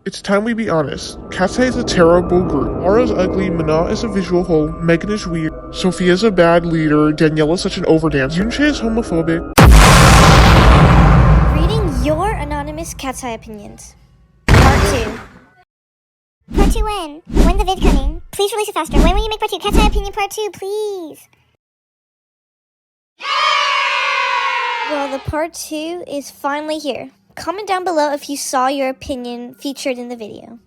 It's time we be honest. Katseye is a terrible group. Ara's ugly, Manon is a visual hole, Megan is weird, Sophia's a bad leader, Daniela's such an overdance, Yoonchae is homophobic. Reading your anonymous Katseye opinions. Part 2. Part 2 when? When's the vid coming? Please release it faster. When will you make part 2? Katseye opinion part 2, please. Well, the part 2 is finally here. Comment down below if you saw your opinion featured in the video.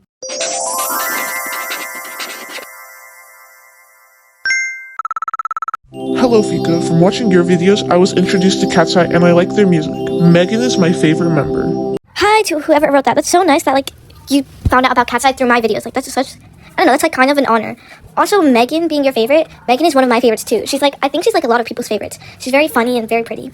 Hello Phika, from watching your videos, I was introduced to Katseye and I like their music. Megan is my favorite member. Hi to whoever wrote that. That's so nice that you found out about Katseye through my videos. That's just such, I don't know, that's kind of an honor. Also, Megan being your favorite, Megan is one of my favorites too. I think she's a lot of people's favorites. She's very funny and very pretty.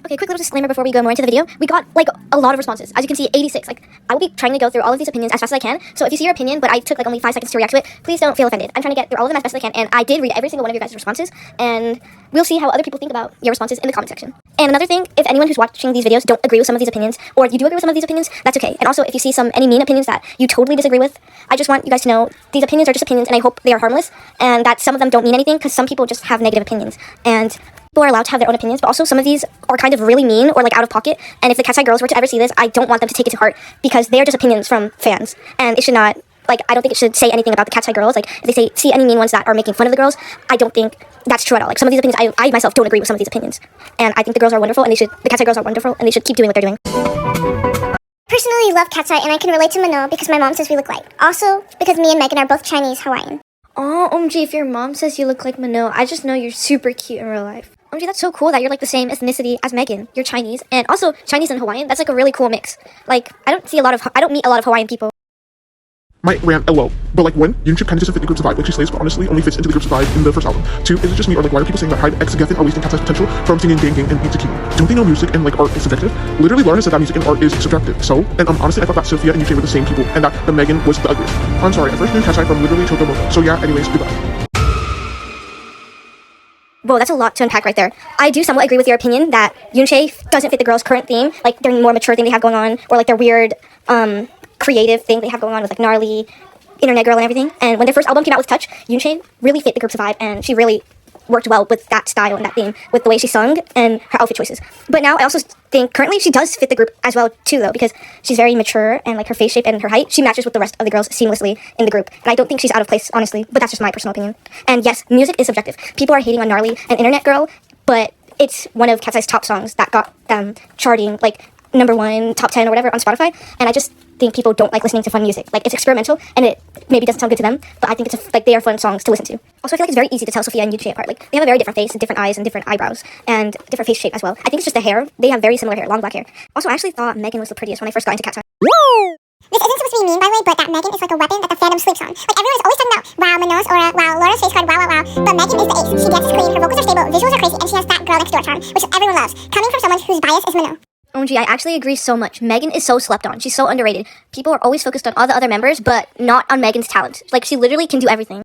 Okay, quick little disclaimer before we go more into the video. We got a lot of responses. As you can see, 86. I will be trying to go through all of these opinions as fast as I can. So if you see your opinion, but I took only 5 seconds to react to it, please don't feel offended. I'm trying to get through all of them as best as I can, and I did read every single one of your guys' responses, and we'll see how other people think about your responses in the comment section. And another thing, if anyone who's watching these videos don't agree with some of these opinions, or you do agree with some of these opinions, that's okay. And also, if you see any mean opinions that you totally disagree with, I just want you guys to know these opinions are just opinions, and I hope they are harmless, and that some of them don't mean anything, because some people just have negative opinions. And people are allowed to have their own opinions, but also some of these are kind of really mean or out of pocket, and if the Katseye girls were to ever see this, I don't want them to take it to heart, because they are just opinions from fans, and it should not, I don't think it should say anything about the Katseye girls. If they see any mean ones that are making fun of the girls, I don't think that's true at all. Some of these opinions, I myself don't agree with some of these opinions, and I think the girls are wonderful, and the Katseye girls are wonderful, and they should keep doing what they're doing. Personally love Katseye, and I can relate to Manon because my mom says we look alike. Also, because me and Megan are both Chinese Hawaiian. Oh, OMG, if your mom says you look like Manon, I just know you're super cute in real life. OMG, that's so cool that you're the same ethnicity as Megan. You're Chinese, and also Chinese and Hawaiian. That's a really cool mix. I don't meet a lot of Hawaiian people. My rant, LOL. But when Yoonchip kind of doesn't fit the group's vibe, she slays, but honestly only fits into the group's vibe in the first album. 2, is it just me, or why are people saying that Hybe, X, Geffen are wasting Katseye's potential from singing Gang Gang and Beat Tequila? Don't they know music and art is subjective? Literally, Laura has said that music and art is subjective. So, and honestly, I thought that Sophia and Yoonchip were the same people, and that the Megan was the ugliest. I'm sorry, I first knew Katseye from literally Tokyo Moto. So yeah, anyways, goodbye. Whoa, that's a lot to unpack right there. I do somewhat agree with your opinion that Yoonchae doesn't fit the girls' current theme, their more mature thing they have going on, or their weird, creative thing they have going on with gnarly internet girl and everything. And when their first album came out with Touch, Yoonchae really fit the group's vibe, and she really worked well with that style and that theme, with the way she sung and her outfit choices. But now I also think currently she does fit the group as well too, though, because she's very mature, and her face shape and her height, she matches with the rest of the girls seamlessly in the group. And I don't think she's out of place, honestly, but that's just my personal opinion. And yes, music is subjective. People are hating on Gnarly and Internet Girl, but it's one of Katseye's top songs that got them charting number 1, top 10 or whatever on Spotify, and I just think people don't like listening to fun music. It's experimental, and it maybe doesn't sound good to them, but I think it's they are fun songs to listen to. Also, I feel it's very easy to tell Sophia and Yoonchip apart. They have a very different face, and different eyes, and different eyebrows, and different face shape as well. I think it's just the hair. They have very similar hair, long black hair. Also, I actually thought Megan was the prettiest when I first got into Katseye. This isn't supposed to be mean, by the way, but that Megan is a weapon that the fandom sleeps on. Everyone's always talking about, wow, Manon's aura, wow, Laura's face card, wow. But Megan is the ace. She dances clean, her vocals are stable, visuals are crazy, and she has that girl next door charm, which everyone loves, coming from someone whose bias is Manon. OMG, I actually agree so much. Megan is so slept on. She's so underrated. People are always focused on all the other members, but not on Megan's talent. She literally can do everything.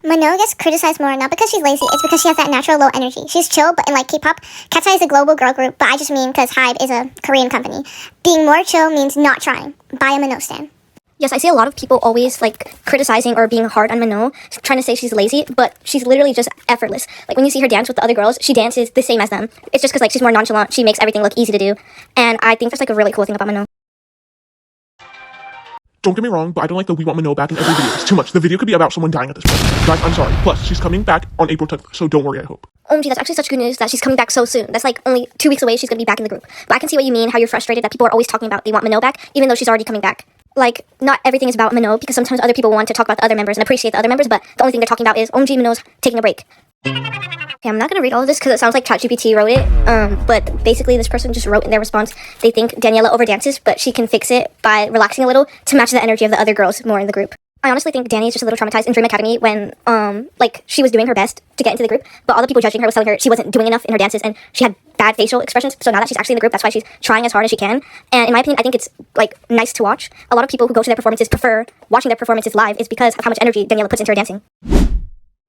Manon gets criticized more, not because she's lazy, it's because she has that natural low energy. She's chill, but in K-pop, Katseye is a global girl group, but I just mean because Hybe is a Korean company. Being more chill means not trying. Buy a Manon stan. Yes, I see a lot of people always criticizing or being hard on Manon, trying to say she's lazy, but she's literally just effortless. When you see her dance with the other girls, she dances the same as them. It's just because she's more nonchalant, she makes everything look easy to do, and I think that's a really cool thing about Manon. Don't get me wrong, but I don't like the we want Manon back in every video. It's too much. The video could be about someone dying at this point. Guys, I'm sorry. Plus, she's coming back on April 10th, so don't worry, I hope. OMG, that's actually such good news that she's coming back so soon. That's only 2 weeks away, she's gonna be back in the group. But I can see what you mean, how you're frustrated that people are always talking about they want Manon back, even though she's already coming back. Not everything is about Manon, because sometimes other people want to talk about the other members and appreciate the other members, but the only thing they're talking about is, OMG, Manon's taking a break. Okay, I'm not gonna read all of this because it sounds like ChatGPT wrote it, but basically this person just wrote in their response, they think Daniela overdances, but she can fix it by relaxing a little to match the energy of the other girls more in the group. I honestly think Danny is just a little traumatized in Dream Academy when, she was doing her best to get into the group, but all the people judging her was telling her she wasn't doing enough in her dances, and she had bad facial expressions, so now that she's actually in the group, that's why she's trying as hard as she can, and in my opinion, I think it's, nice to watch. A lot of people who go to their performances prefer watching their performances live is because of how much energy Daniela puts into her dancing.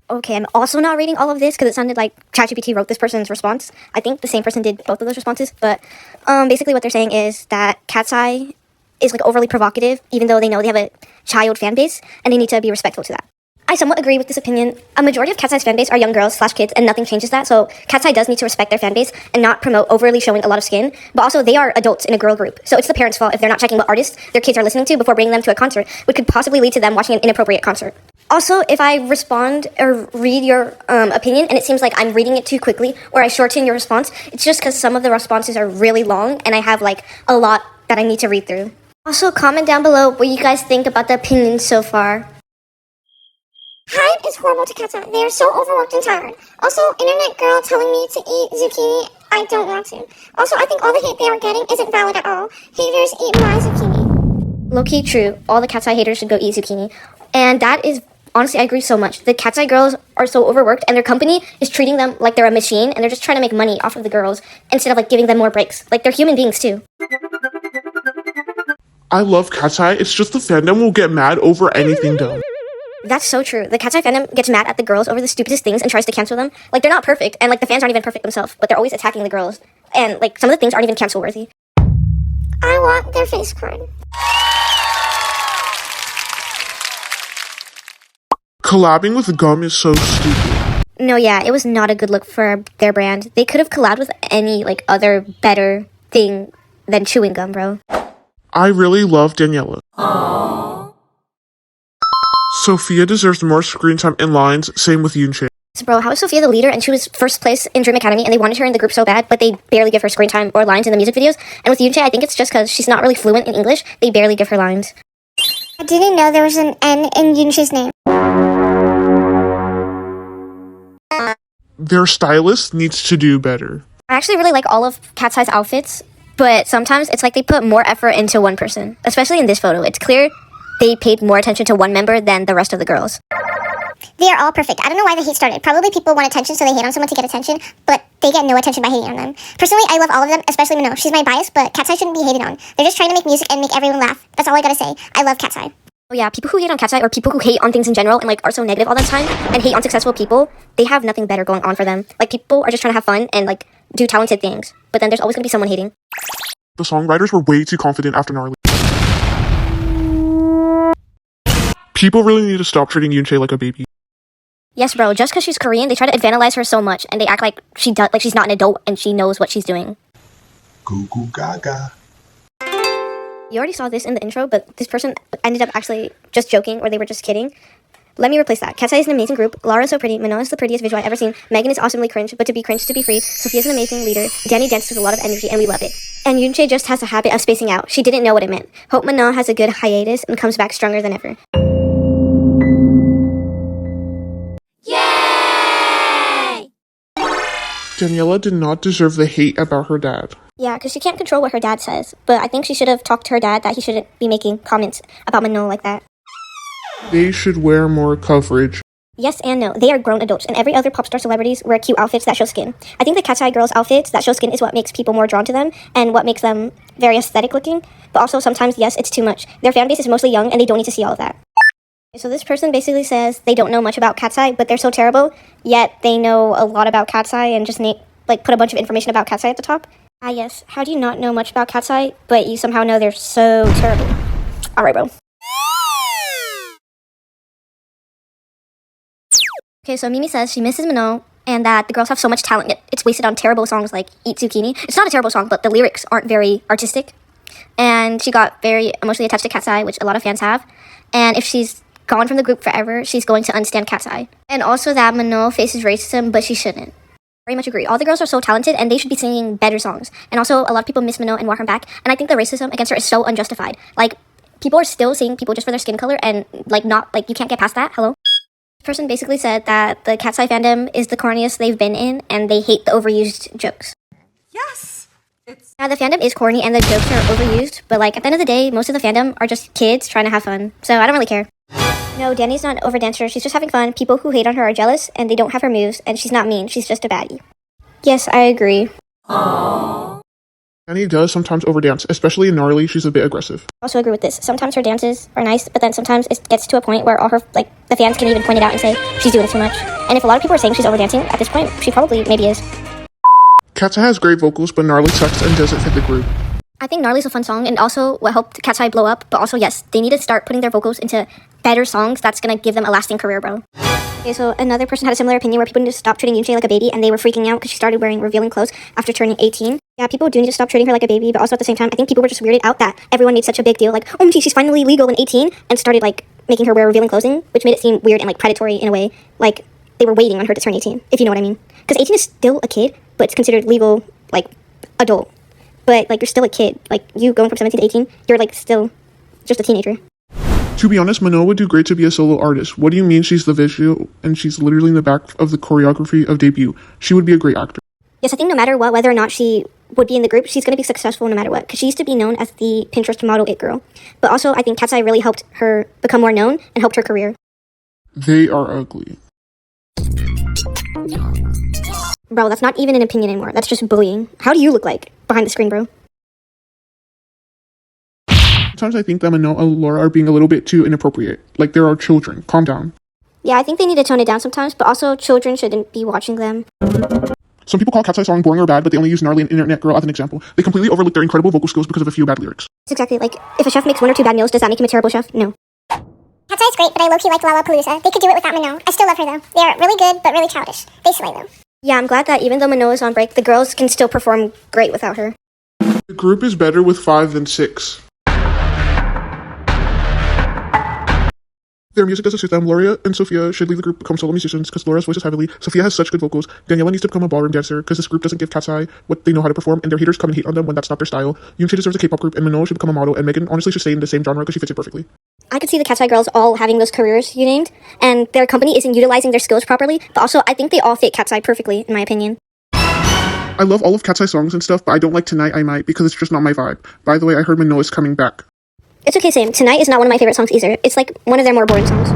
Okay, I'm also not reading all of this because it sounded like ChatGPT wrote this person's response. I think the same person did both of those responses, but basically what they're saying is that Katseye is like overly provocative, even though they know they have a child fan base, and they need to be respectful to that. I somewhat agree with this opinion. A majority of Katseye's fan base are young girls / kids, and nothing changes that, so Katseye does need to respect their fan base and not promote overly showing a lot of skin, but also they are adults in a girl group, so it's the parents' fault if they're not checking what artists their kids are listening to before bringing them to a concert, which could possibly lead to them watching an inappropriate concert. Also, if I respond or read your opinion and it seems like I'm reading it too quickly or I shorten your response, it's just because some of the responses are really long and I have like a lot that I need to read through. Also, comment down below what you guys think about the opinions so far. Hype is horrible to Katseye. They are so overworked and tired. Also, internet girl telling me to eat zucchini. I don't want to. Also, I think all the hate they are getting isn't valid at all. Haters, eat my zucchini. Low-key true. All the Katseye haters should go eat zucchini. And that is, honestly, I agree so much. The Katseye girls are so overworked and their company is treating them like they're a machine and they're just trying to make money off of the girls instead of like giving them more breaks. Like, they're human beings too. I love Katseye, it's just the fandom will get mad over anything dumb. That's so true. The Katseye fandom gets mad at the girls over the stupidest things and tries to cancel them. Like, they're not perfect, and like the fans aren't even perfect themselves, but they're always attacking the girls. And like some of the things aren't even cancel worthy. I want their face card. Collabing with gum is so stupid. No, yeah, it was not a good look for their brand. They could have collabed with any like other better thing than chewing gum, bro. I really love Daniela. Sophia deserves more screen time in lines, same with Yoonchae. So, bro, how is Sophia the leader and she was first place in Dream Academy and they wanted her in the group so bad, but they barely give her screen time or lines in the music videos? And with Yoonchae, I think it's just because she's not really fluent in English, they barely give her lines. I didn't know there was an N in Yoonchae's name. Their stylist needs to do better. I actually really like all of Katseye's outfits, but sometimes it's like they put more effort into one person. Especially in this photo, it's clear they paid more attention to one member than the rest of the girls. They are all perfect. I don't know why the hate started. Probably people want attention, so they hate on someone to get attention, but they get no attention by hating on them. Personally, I love all of them, especially Manon. She's my bias, but Katseye shouldn't be hated on. They're just trying to make music and make everyone laugh. That's all I gotta say. I love Katseye. Oh yeah, people who hate on Katseye or people who hate on things in general and like are so negative all the time and hate on successful people, they have nothing better going on for them. Like, people are just trying to have fun and like do talented things, but then there's always gonna be someone hating. The songwriters were way too confident after Gnarly. People really need to stop treating Yoonchae like a baby. Yes, bro, just because she's Korean, they try to advantage her so much and they act like she's not an adult and she knows what she's doing. Goo goo gaga. You already saw this in the intro, but this person ended up actually just joking or they were just kidding. Let me replace that. Katseye is an amazing group. Laura is so pretty. Manon is the prettiest visual I've ever seen. Megan is awesomely cringe, but to be cringe to be free. Sophia's an amazing leader. Danny dances with a lot of energy, and we love it. And Yoonchae just has a habit of spacing out. She didn't know what it meant. Hope Manon has a good hiatus and comes back stronger than ever. Yay! Daniela did not deserve the hate about her dad. Yeah, because she can't control what her dad says. But I think she should have talked to her dad that he shouldn't be making comments about Manon like that. They should wear more coverage. Yes and no. They are grown adults, and every other pop star celebrities wear cute outfits that show skin. I think the Katseye girls' outfits that show skin is what makes people more drawn to them, and what makes them very aesthetic looking. But also, sometimes, yes, it's too much. Their fan base is mostly young, and they don't need to see all of that. So this person basically says they don't know much about Katseye, but they're so terrible, yet they know a lot about Katseye, and just put a bunch of information about Katseye at the top. Ah yes, how do you not know much about Katseye, but you somehow know they're so terrible? Alright, bro. Okay, so Mimi says she misses Manon and that the girls have so much talent, yet it's wasted on terrible songs like Eat Zucchini. It's not a terrible song, but the lyrics aren't very artistic. And she got very emotionally attached to Katseye, which a lot of fans have. And if she's gone from the group forever, she's going to unstand Katseye. And also that Manon faces racism, but she shouldn't. Very much agree. All the girls are so talented and they should be singing better songs. And also, a lot of people miss Manon and want her back. And I think the racism against her is so unjustified. Like, people are still seeing people just for their skin color and you can't get past that. Hello? Person basically said that the Katseye fandom is the corniest they've been in, and they hate the overused jokes. Yes! Now, the fandom is corny, and the jokes are overused, but, at the end of the day, most of the fandom are just kids trying to have fun, so I don't really care. No, Danny's not an overdancer, she's just having fun. People who hate on her are jealous, and they don't have her moves, and she's not mean, she's just a baddie. Yes, I agree. Aww. Danny does sometimes overdance, especially in Gnarly, she's a bit aggressive. I also agree with this. Sometimes her dances are nice, but then sometimes it gets to a point where all her, the fans can even point it out and say she's doing too much. And if a lot of people are saying she's overdancing, at this point, she probably maybe is. Katseye has great vocals, but Gnarly sucks and doesn't fit the group. I think Gnarly's a fun song and also what helped Katseye blow up, but also yes, they need to start putting their vocals into better songs that's gonna give them a lasting career, bro. Okay, so another person had a similar opinion where people need to stop treating Yoonchae like a baby and they were freaking out because she started wearing revealing clothes after turning 18. Yeah, people do need to stop treating her like a baby, but also at the same time, I think people were just weirded out that everyone made such a big deal, like, oh, she's finally legal and 18, and started, like, making her wear revealing clothing, which made it seem weird and, like, predatory in a way, like, they were waiting on her to turn 18, if you know what I mean. Because 18 is still a kid, but it's considered legal, like, adult. But, like, you're still a kid. Like, you going from 17 to 18, you're, like, still just a teenager. To be honest, Manon would do great to be a solo artist. What do you mean she's the visual and she's literally in the back of the choreography of debut? She would be a great actor. Yes, I think no matter what, whether or not she would be in the group, she's going to be successful no matter what. Because she used to be known as the Pinterest model it girl. But also, I think Katseye really helped her become more known and helped her career. They are ugly. Bro, that's not even an opinion anymore. That's just bullying. How do you look like behind the screen, bro? Sometimes I think that Manon and Laura are being a little bit too inappropriate. Like, there are children. Calm down. Yeah, I think they need to tone it down sometimes, but also children shouldn't be watching them. Some people call Katseye's song boring or bad, but they only use Gnarly and Internet Girl as an example. They completely overlook their incredible vocal skills because of a few bad lyrics. It's exactly like, if a chef makes 1 or 2 bad meals, does that make him a terrible chef? No. Katseye's great, but I low-key like Lollapalooza. They could do it without Manon. I still love her though. They're really good, but really childish. They slay though. Yeah, I'm glad that even though Manon is on break, the girls can still perform great without her. The group is better with 5 than 6. Their music doesn't suit them. Laura and Sophia should leave the group, become solo musicians, because Laura's voice is heavily. Sophia has such good vocals. Daniela needs to become a ballroom dancer, because this group doesn't give Katseye what they know how to perform, and their haters come and hate on them when that's not their style. Yoonchip deserves a K-pop group, and Manon should become a model, and Megan honestly should stay in the same genre because she fits it perfectly. I could see the Katseye girls all having those careers you named, and their company isn't utilizing their skills properly, but also I think they all fit Katseye perfectly, in my opinion. I love all of Katseye's songs and stuff, but I don't like Tonight I Might, because it's just not my vibe. By the way, I heard Manon is coming back. It's okay, same. Tonight is not one of my favorite songs either. It's like one of their more boring songs.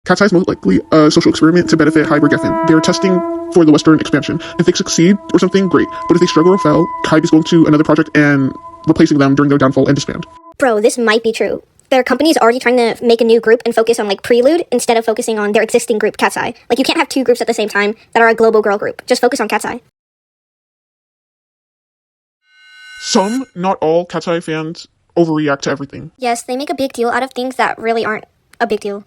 Katseye is most likely a social experiment to benefit Hybe or Geffen. They are testing for the Western expansion. If they succeed or something, great. But if they struggle or fail, Hybe is going to another project and replacing them during their downfall and disband. Bro, this might be true. Their company is already trying to make a new group and focus on like Prelude instead of focusing on their existing group, Katseye. Like you can't have 2 groups at the same time that are a global girl group. Just focus on Katseye. Some, not all, Katseye fans overreact to everything. Yes, they make a big deal out of things that really aren't a big deal.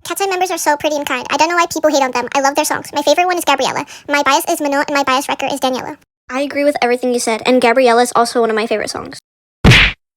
Katseye members are so pretty and kind. I don't know why people hate on them. I love their songs. My favorite one is Gabriella. My bias is Manon, and my bias wrecker is Daniela. I agree with everything you said, and Gabriella is also one of my favorite songs.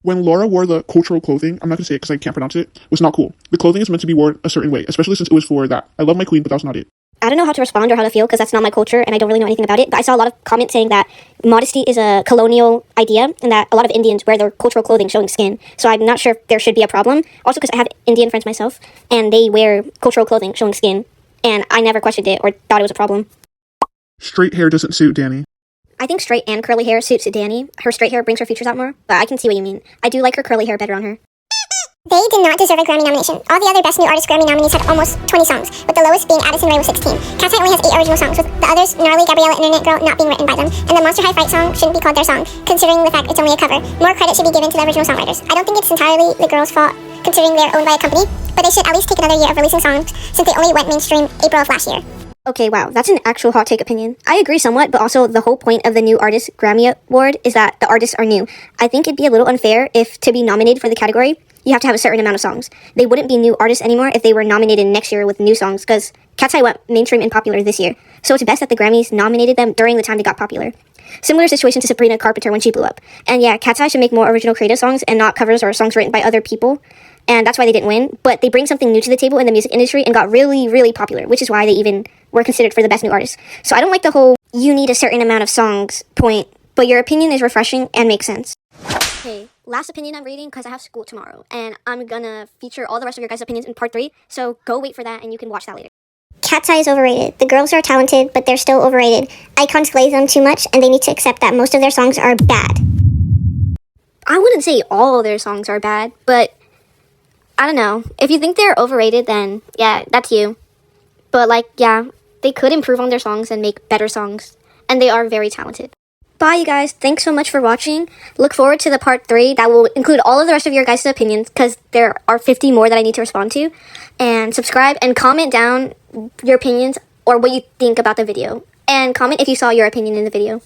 When Laura wore the cultural clothing, I'm not going to say it because I can't pronounce it, was not cool. The clothing is meant to be worn a certain way, especially since it was for that. I love my queen, but that was not it. I don't know how to respond or how to feel because that's not my culture and I don't really know anything about it, but I saw a lot of comments saying that modesty is a colonial idea and that a lot of Indians wear their cultural clothing showing skin. So I'm not sure if there should be a problem. Also because I have Indian friends myself and they wear cultural clothing showing skin and I never questioned it or thought it was a problem. Straight hair doesn't suit Danny. I think straight and curly hair suits Danny. Her straight hair brings her features out more, but I can see what you mean. I do like her curly hair better on her. They did not deserve a Grammy nomination. All the other Best New Artist Grammy nominees had almost 20 songs, with the lowest being Addison Rae with 16. Katseye only has 8 original songs, with the others, Gnarly, Gabriella, Internet Girl, not being written by them. And the Monster High Fight song shouldn't be called their song, considering the fact it's only a cover. More credit should be given to the original songwriters. I don't think it's entirely the girls' fault, considering they're owned by a company, but they should at least take another year of releasing songs, since they only went mainstream April of last year. Okay, wow, that's an actual hot take opinion. I agree somewhat, but also the whole point of the New Artist Grammy Award is that the artists are new. I think it'd be a little unfair if to be nominated for the category, you have to have a certain amount of songs. They wouldn't be new artists anymore if they were nominated next year with new songs, because Katseye went mainstream and popular this year. So it's best that the Grammys nominated them during the time they got popular. Similar situation to Sabrina Carpenter when she blew up. And yeah, Katseye should make more original creative songs and not covers or songs written by other people. And that's why they didn't win. But they bring something new to the table in the music industry and got really, really popular, which is why they even were considered for the best new artist. So I don't like the whole, you need a certain amount of songs point, but your opinion is refreshing and makes sense. Okay, last opinion I'm reading because I have school tomorrow. And I'm gonna feature all the rest of your guys' opinions in part 3. So go wait for that and you can watch that later. Katseye is overrated. The girls are talented, but they're still overrated. Icons glaze them too much, and they need to accept that most of their songs are bad. I wouldn't say all their songs are bad, but I don't know. If you think they're overrated, then yeah, that's you. But like, yeah, they could improve on their songs and make better songs. And they are very talented. Bye, you guys. Thanks so much for watching. Look forward to the part 3 that will include all of the rest of your guys' opinions because there are 50 more that I need to respond to. And subscribe and comment down your opinions or what you think about the video. And comment if you saw your opinion in the video.